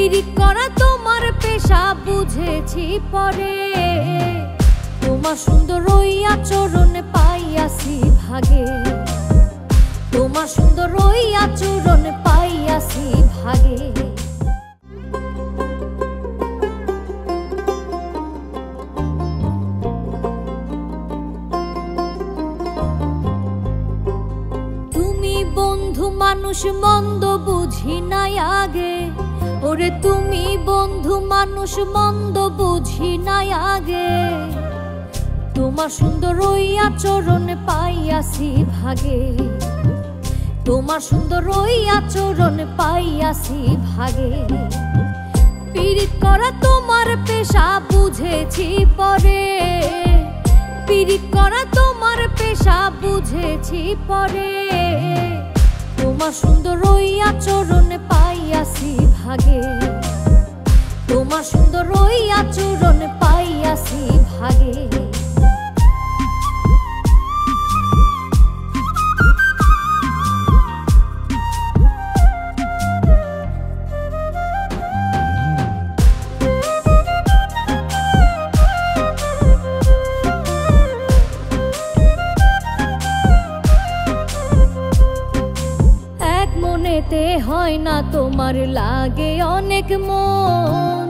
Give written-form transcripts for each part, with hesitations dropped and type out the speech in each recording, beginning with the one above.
পিরিত করা তোমার পেশা বুঝেছি পরে। তোমার সুন্দর ওই আচরণ পাইয়াছি ভাগে, তোমার সুন্দর ওই আচরণ পাইয়াছি ভাগে। তুমি বন্ধু মানুষ মন্দ বুঝি নাই আগে, ওরে তুমি বন্ধু মানুষ মন্দ বুঝি নাই আগে। তোমার সুন্দর ওই আচরণ পাইয়াছি ভাগে, তোমার সুন্দর ওই আচরণ পাইয়াছি ভাগে। পিরিত করা তোমার পেশা বুঝেছি পরে, পিরিত করা তোমার পেশা বুঝেছি পরে। তোমার সুন্দর ওই আচরণ পাইয়াছি ভাগে, তোমার সুন্দর ওই আচরণ পাইয়াছি ভাগে। হয় না তোমার লাগে অনেক মন,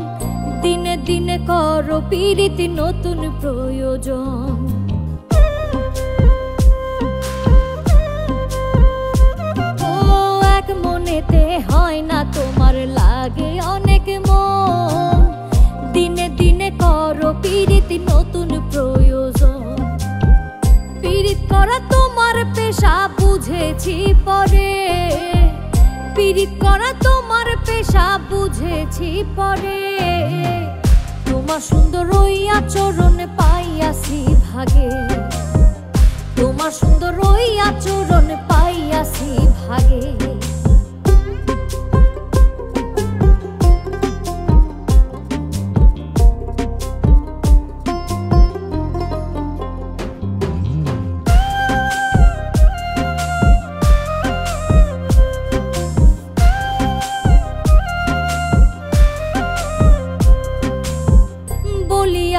দিনে দিনে করো পিরিতি নতুন প্রয়োজন। ও এক মনেতে হয় না তোমার লাগে অনেক মন, দিনে দিনে করো পিরিতি নতুন প্রয়োজন। পিরিত করা তোমার পেশা বুঝেছি পরে, পিরিত করা তোমার পেশা বুঝেছি পরে। তোমার সুন্দর ওই আচরণ পাইয়াছি ভাগে, তোমার সুন্দর ওই আচরণ পাইয়াছি ভাগে।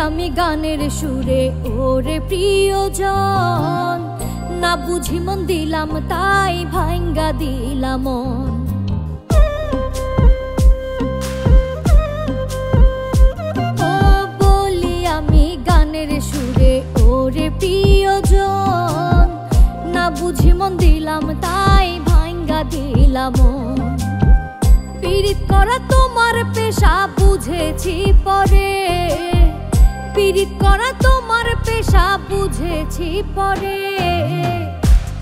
আমি গানের সুরে ওরে প্রিয়জন, না বুঝি মন দিলাম তাই ভাঙ্গা দিলাম মন। ও বলি আমি গানের সুরে ওরে প্রিয়জন, না বুঝি মন দিলাম তাই ভাঙ্গা দিলাম মন। পিরিত করা তোমার পেশা বুঝেছি পরে, পিরিত করা তোমার পেশা বুঝেছি পরে।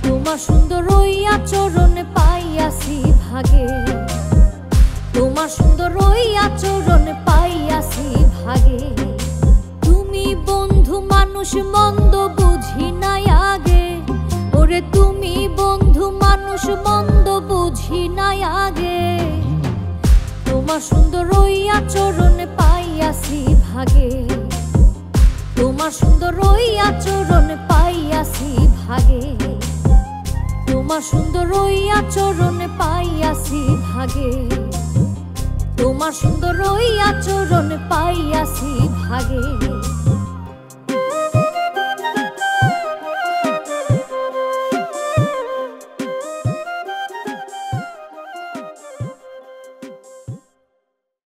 তোমার সুন্দর ওই আচরণ পাইয়াছি ভাগে, তোমার সুন্দর ওই আচরণ পাইয়াছি ভাগে। তুমি বন্ধু মানুষ মন্দ বুঝি নাই আগে, ওরে তুমি বন্ধু মানুষ মন্দ বুঝি নাই আগে। তোমার সুন্দর ওই আচরণ পাইয়াছি ভাগে, তোমার সুন্দর ওই আচরণ পাইয়াছি ভাগে। তোমার সুন্দর ওই আচরণ পাইয়াছি ভাগে, তোমার সুন্দর ওই আচরণ পাইয়াছি ভাগে।